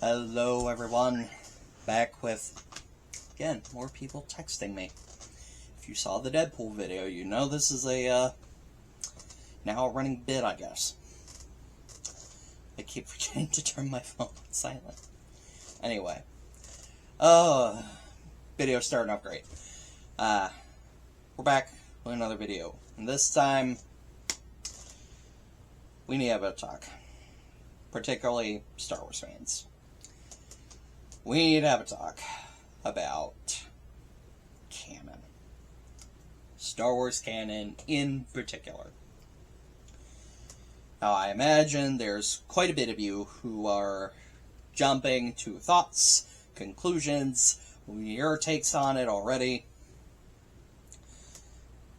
Hello everyone, back with, again, more people texting me. If you saw the Deadpool video, you know this is a, now a running bit, I guess. I keep forgetting to turn my phone on silent. Anyway, video's starting off great. We're back with another video, and this time, we need to have a talk. Particularly Star Wars fans. We need to have a talk about canon. Star Wars canon in particular. Now, I imagine there's quite a bit of you who are jumping to thoughts, conclusions, your takes on it already.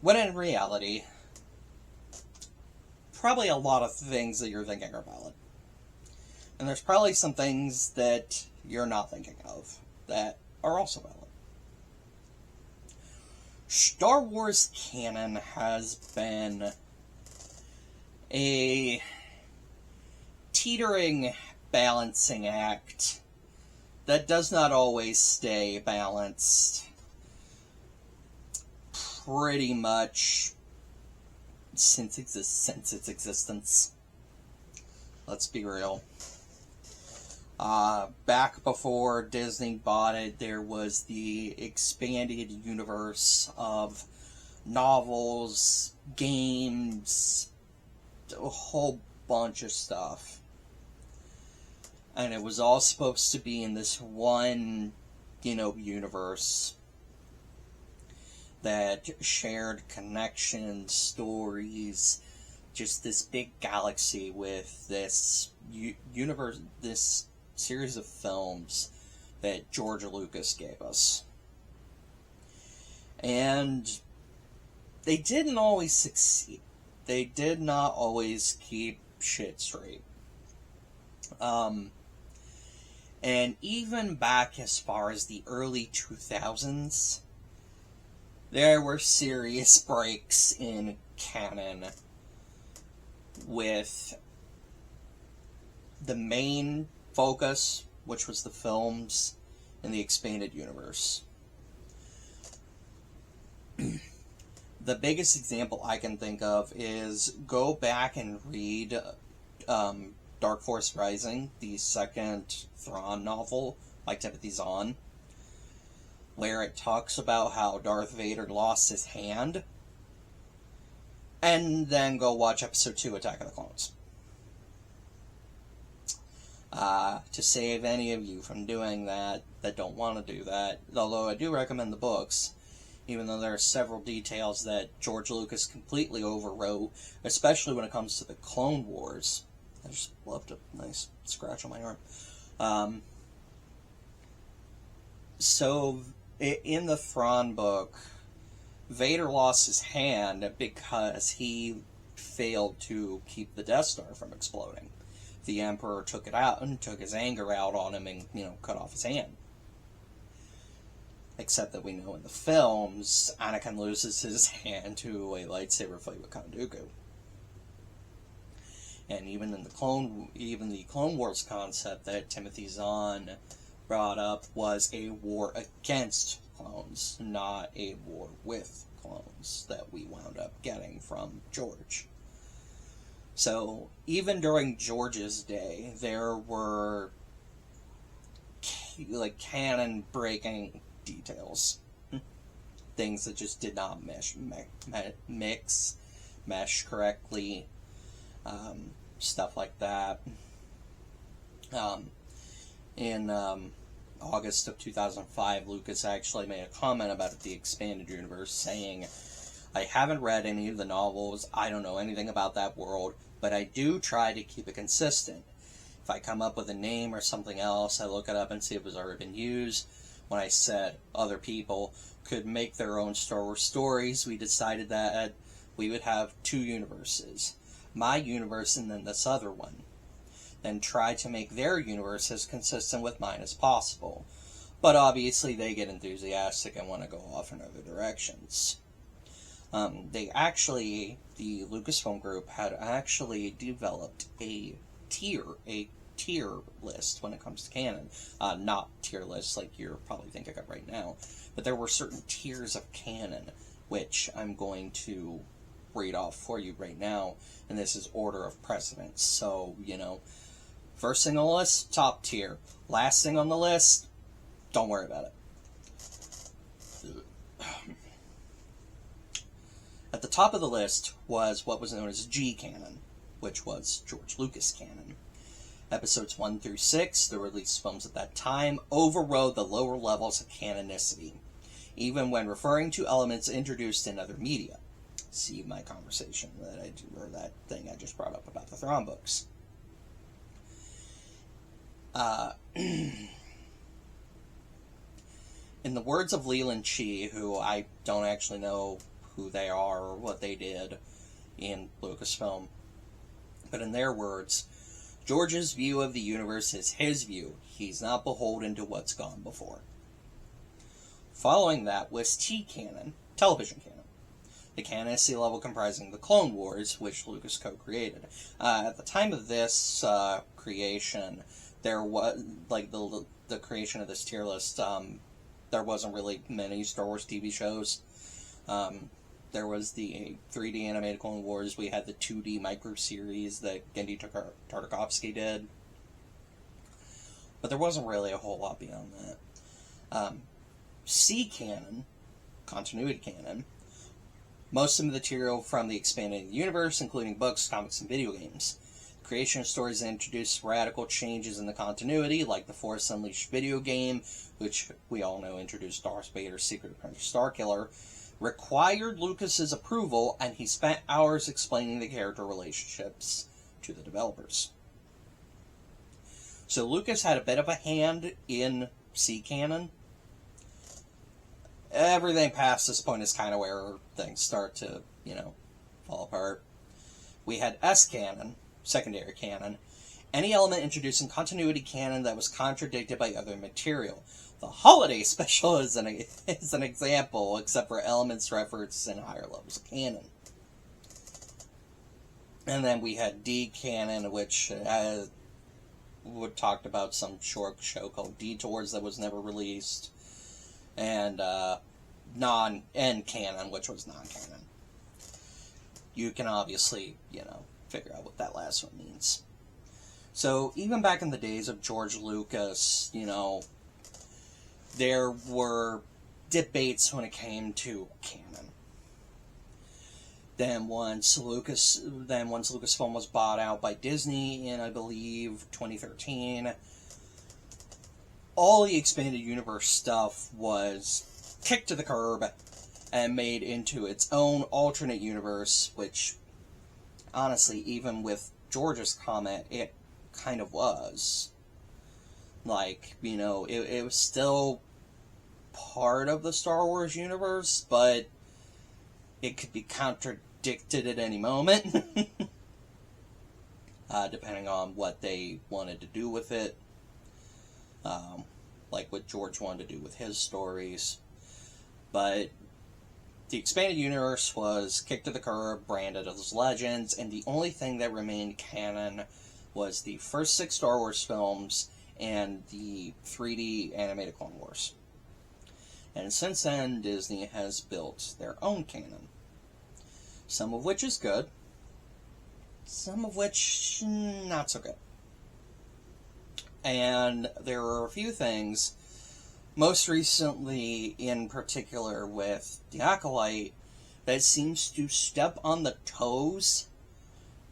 When in reality, probably a lot of things that you're thinking are valid. And there's probably some things that you're not thinking of that are also valid. Star Wars canon has been a teetering balancing act that does not always stay balanced pretty much since its existence. Let's be real. Back before Disney bought it, there was the expanded universe of novels, games, a whole bunch of stuff. And it was all supposed to be in this one, universe that shared connections, stories, just this big galaxy with this universe, this series of films that George Lucas gave us. And they didn't always succeed. They did not always keep shit straight. And even back as far as the early 2000s, there were serious breaks in canon with the main focus, which was the films in the expanded universe. The biggest example I can think of is go back and read Dark Force Rising, the second Thrawn novel by Timothy Zahn, where it talks about how Darth Vader lost his hand, and then go watch Episode 2, Attack of the Clones. To save any of you from doing that don't want to do that, although I do recommend the books, even though there are several details that George Lucas completely overwrote, especially when it comes to the Clone Wars. I just left a nice scratch on my arm. So, in the Thrawn book, Vader lost his hand because he failed to keep the Death Star from exploding. The Emperor took it out and took his anger out on him and, cut off his hand. Except that we know in the films, Anakin loses his hand to a lightsaber fight with Count Dooku. And even in the Clone Wars concept that Timothy Zahn brought up was a war against clones, not a war with clones that we wound up getting from George. So, even during George's day, there were, canon-breaking details. Things that just did not mesh correctly. Stuff like that. In August of 2005, Lucas actually made a comment about the expanded universe, saying, I haven't read any of the novels, I don't know anything about that world, but I do try to keep it consistent. If I come up with a name or something else, I look it up and see if it was already been used. When I said other people could make their own Star Wars stories, we decided that we would have two universes. My universe and then this other one. Then try to make their universe as consistent with mine as possible. But obviously they get enthusiastic and want to go off in other directions. The Lucasfilm group had actually developed a tier, a tier list when it comes to canon. Not tier lists like you're probably thinking of right now, but there were certain tiers of canon, which I'm going to read off for you right now, and this is order of precedence. So, first thing on the list, top tier. Last thing on the list, don't worry about it. At the top of the list was what was known as G canon, which was George Lucas canon. Episodes 1 through 6, the released films at that time, overrode the lower levels of canonicity, even when referring to elements introduced in other media. See my conversation that thing I just brought up about the Thrawn books. In the words of Leland Chee, who I don't actually know who they are or what they did in Lucasfilm, but in their words, George's view of the universe is his view. He's not beholden to what's gone before. Following that was T canon, television canon. The canonicity level comprising the Clone Wars, which Lucas co-created. At the time of this creation, there was, like, the creation of this tier list, there wasn't really many Star Wars TV shows. There was the 3D animated Clone Wars. We had the 2D micro-series that Genndy Tartakovsky did. But there wasn't really a whole lot beyond that. C canon, continuity canon, most of the material from the expanded universe, including books, comics, and video games. Creation of stories that introduced radical changes in the continuity, like the Force Unleashed video game, which we all know introduced Darth Vader's Secret Apprentice Starkiller, required Lucas's approval, and he spent hours explaining the character relationships to the developers. So Lucas had a bit of a hand in C canon. Everything past this point is kind of where things start to, fall apart. We had S canon, secondary canon, any element introducing continuity canon that was contradicted by other material. The holiday special is an example, except for elements referenced in higher levels of canon. And then we had D canon, which we talked about some short show called Detours that was never released, and N canon, which was non-canon. You can obviously, figure out what that last one means. So even back in the days of George Lucas, there were debates when it came to canon. Then once Lucasfilm was bought out by Disney in, I believe, 2013, all the expanded universe stuff was kicked to the curb and made into its own alternate universe, which, honestly, even with George's comment, it kind of was. Like, it was still part of the Star Wars universe, but it could be contradicted at any moment, depending on what they wanted to do with it. Like what George wanted to do with his stories. But the expanded universe was kicked to the curb, branded as Legends, and the only thing that remained canon was the first 6 Star Wars films and the 3D animated Clone Wars. And since then, Disney has built their own canon. Some of which is good, some of which not so good. And there are a few things, most recently in particular with The Acolyte, that seems to step on the toes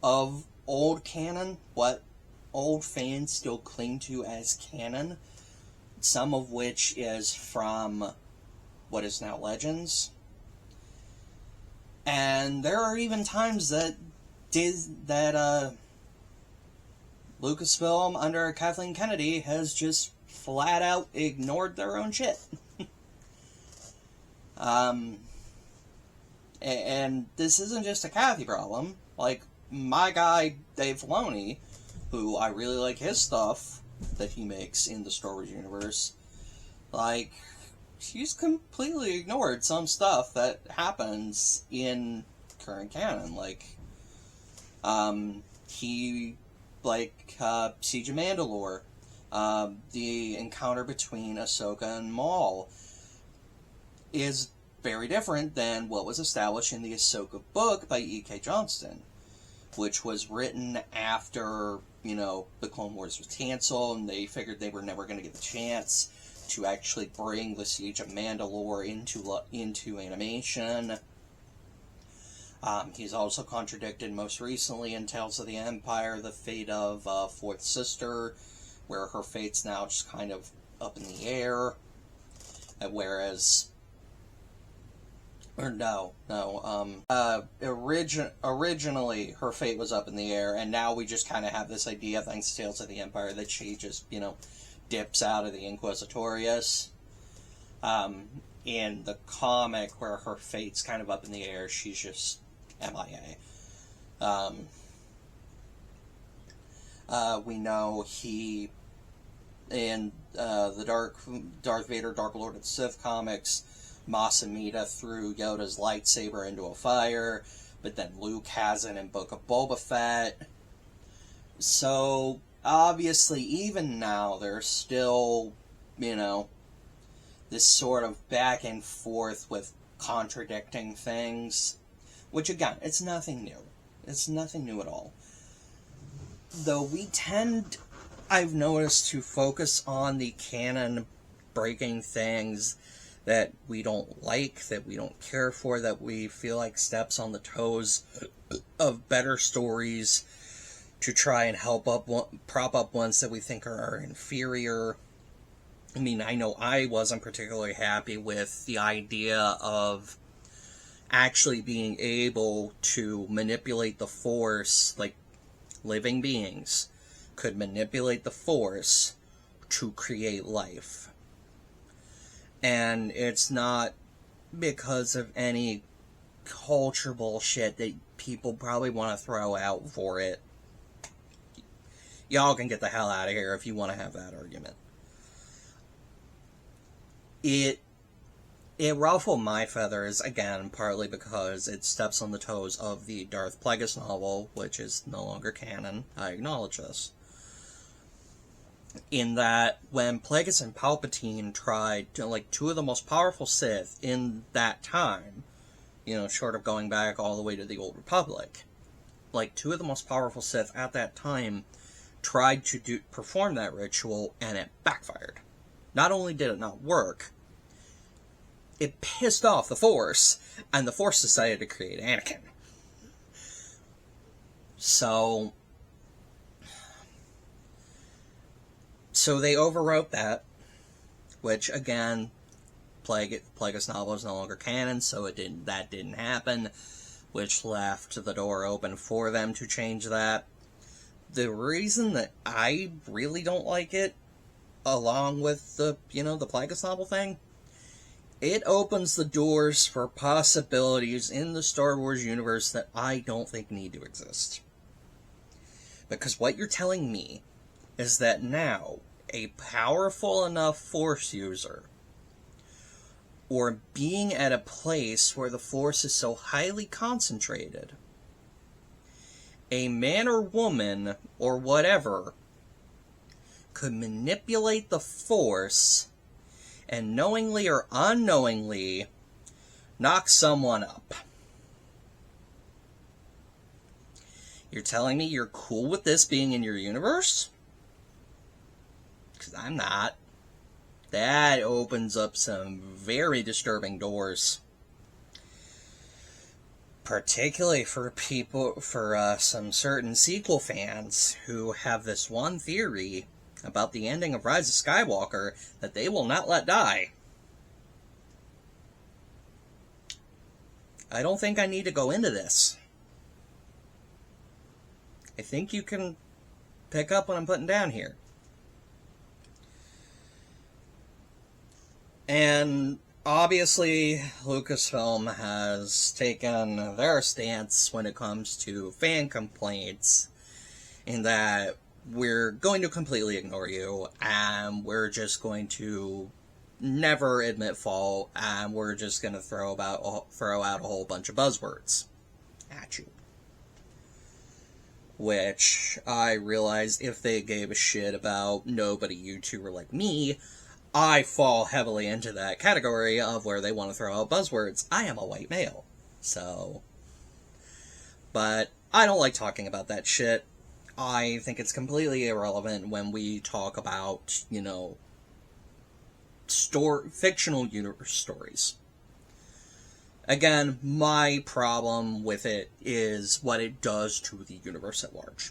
of old canon, what old fans still cling to as canon, some of which is from what is now Legends. And there are even times that Lucasfilm under Kathleen Kennedy has just flat out ignored their own shit. And this isn't just a Kathy problem. Like, my guy, Dave Filoni, who I really like his stuff that he makes in the Star Wars universe, like, he's completely ignored some stuff that happens in current canon. Like, he Siege of Mandalore, the encounter between Ahsoka and Maul is very different than what was established in the Ahsoka book by E.K. Johnston, which was written after, the Clone Wars was canceled, and they figured they were never going to get the chance to actually bring the Siege of Mandalore into animation. He's also contradicted most recently in Tales of the Empire the fate of Fourth Sister, where her fate's now just kind of up in the air, whereas... originally her fate was up in the air, and now we just kind of have this idea, thanks to Tales of the Empire, that she just, dips out of the Inquisitorius. In the comic, where her fate's kind of up in the air, she's just MIA. We know in the Darth Vader Dark Lord of the Sith comics, Mos Amida threw Yoda's lightsaber into a fire, but then Luke has it in Book of Boba Fett. So, obviously, even now, there's still, this sort of back and forth with contradicting things, which, again, it's nothing new. It's nothing new at all. Though we tend, I've noticed, to focus on the canon breaking things that we don't like, that we don't care for, that we feel like steps on the toes of better stories to try and prop up ones that we think are inferior. I mean, I know I wasn't particularly happy with the idea of actually being able to manipulate the Force, like living beings could manipulate the Force to create life. And it's not because of any culture bullshit that people probably want to throw out for it. Y'all can get the hell out of here if you want to have that argument. It ruffled my feathers, again, partly because it steps on the toes of the Darth Plagueis novel, which is no longer canon. I acknowledge this. In that, when Plagueis and Palpatine tried to, two of the most powerful Sith in that time, short of going back all the way to the Old Republic, two of the most powerful Sith at that time tried to perform that ritual, and it backfired. Not only did it not work, it pissed off the Force, and the Force decided to create Anakin. So they overwrote that, which, again, Plagueis novel is no longer canon, so that didn't happen, which left the door open for them to change that. The reason that I really don't like it, along with the Plagueis novel thing, it opens the doors for possibilities in the Star Wars universe that I don't think need to exist. Because what you're telling me is that now, a powerful enough Force user, or being at a place where the Force is so highly concentrated, a man or woman, or whatever, could manipulate the Force and knowingly or unknowingly knock someone up. You're telling me you're cool with this being in your universe? Because I'm not. That opens up some very disturbing doors. Particularly for some certain sequel fans who have this one theory about the ending of Rise of Skywalker that they will not let die. I don't think I need to go into this. I think you can pick up what I'm putting down here. And obviously, Lucasfilm has taken their stance when it comes to fan complaints, in that we're going to completely ignore you, and we're just going to never admit fault, and we're just going to throw out a whole bunch of buzzwords at you. which I realized if they gave a shit about nobody YouTuber like me, I fall heavily into that category of where they want to throw out buzzwords. I am a white male, so... But I don't like talking about that shit. I think it's completely irrelevant when we talk about, you know, fictional universe stories. Again, my problem with it is what it does to the universe at large,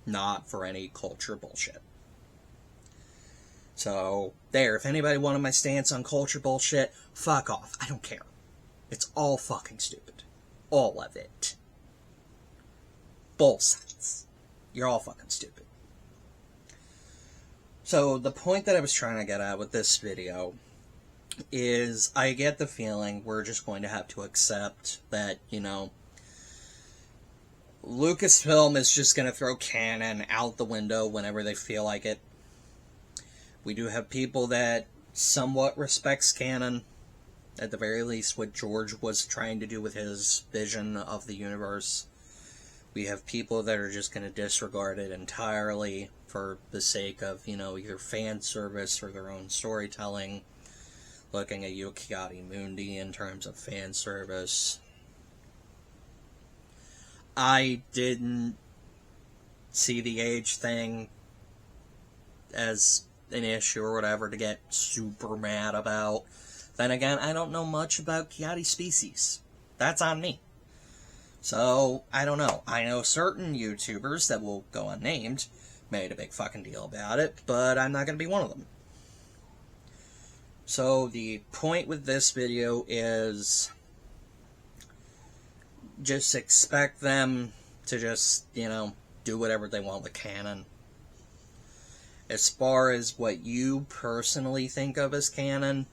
not for any culture bullshit. So, there, if anybody wanted my stance on culture bullshit, fuck off. I don't care. It's all fucking stupid. All of it. Both sides. You're all fucking stupid. So, the point that I was trying to get at with this video is I get the feeling we're just going to have to accept that, you know, Lucasfilm is just going to throw Canon out the window whenever they feel like it. We do have people that somewhat respects Canon, at the very least what George was trying to do with his vision of the universe. We have people that are just going to disregard it entirely for the sake of, you know, either fan service or their own storytelling. Looking at Yukiati Mundi in terms of fan service. I didn't see the age thing as an issue or whatever to get super mad about. Then again, I don't know much about Kiati species. That's on me. So, I don't know. I know certain YouTubers that will go unnamed made a big fucking deal about it, but I'm not going to be one of them. So, the point with this video is just expect them to just, you know, do whatever they want with Canon. As far as what you personally think of as Canon,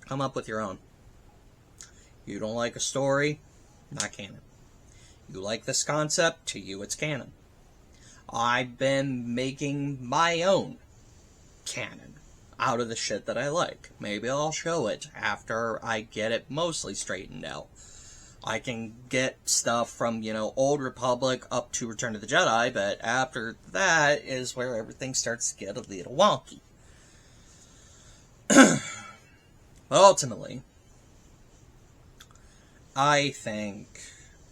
come up with your own. You don't like a story, not Canon. You like this concept, to you it's Canon. I've been making my own Canon out of the shit that I like. Maybe I'll show it after I get it mostly straightened out. I can get stuff from, you know, Old Republic up to Return of the Jedi, but after that is where everything starts to get a little wonky. But ultimately, I think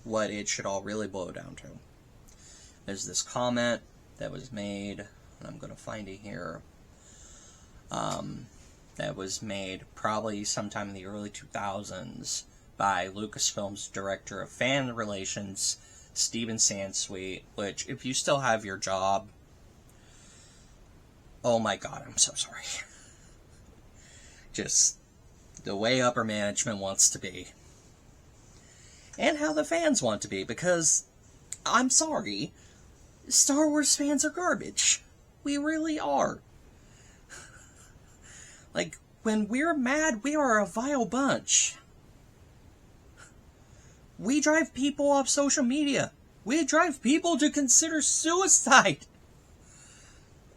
what it should all really boil down to is this comment that was made, and I'm going to find it here, that was made probably sometime in the early 2000s by Lucasfilm's director of fan relations, Steven Sansweet, which, if you still have your job, oh my god, I'm so sorry. Just the way upper management wants to be. And how the fans want to be, because, I'm sorry, Star Wars fans are garbage. We really are. Like, when we're mad, we are a vile bunch. We drive people off social media. We drive people to consider suicide.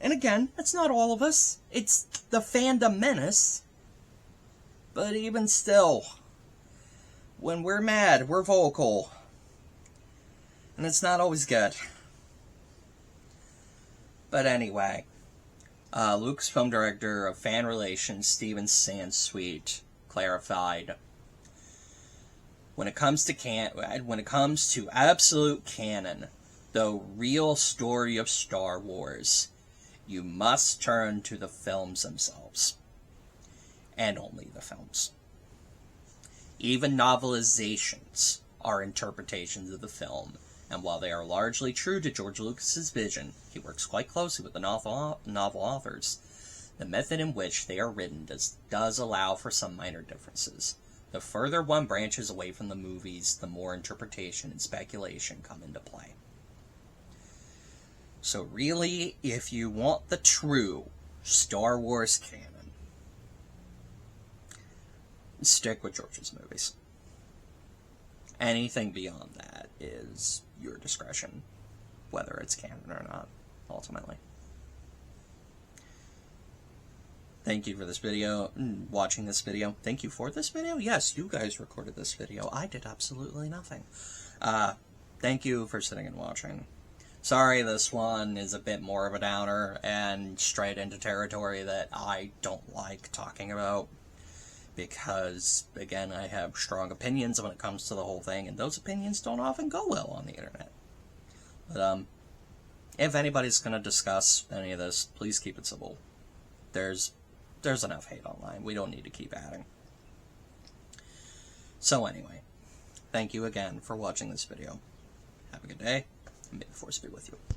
And again, it's not all of us. It's the fandom menace. But even still, when we're mad, we're vocal. And it's not always good. But anyway, Lucasfilm Director of Fan Relations, Steven Sansweet, clarified, when it comes to absolute canon, the real story of Star Wars, you must turn to the films themselves. And only the films. Even novelizations are interpretations of the film, and while they are largely true to George Lucas's vision, he works quite closely with the novel authors. The method in which they are written does allow for some minor differences. The further one branches away from the movies, the more interpretation and speculation come into play. So really, if you want the true Star Wars canon, stick with George's movies. Anything beyond that is your discretion, whether it's canon or not, ultimately. Thank you for this video, watching this video. Thank you for this video? Yes, you guys recorded this video. I did absolutely nothing. thank you for sitting and watching. Sorry, this one is a bit more of a downer and straight into territory that I don't like talking about. Because, again, I have strong opinions when it comes to the whole thing, and those opinions don't often go well on the internet. But, if anybody's going to discuss any of this, please keep it civil. There's enough hate online. We don't need to keep adding. So anyway, thank you again for watching this video. Have a good day, and may the Force be with you.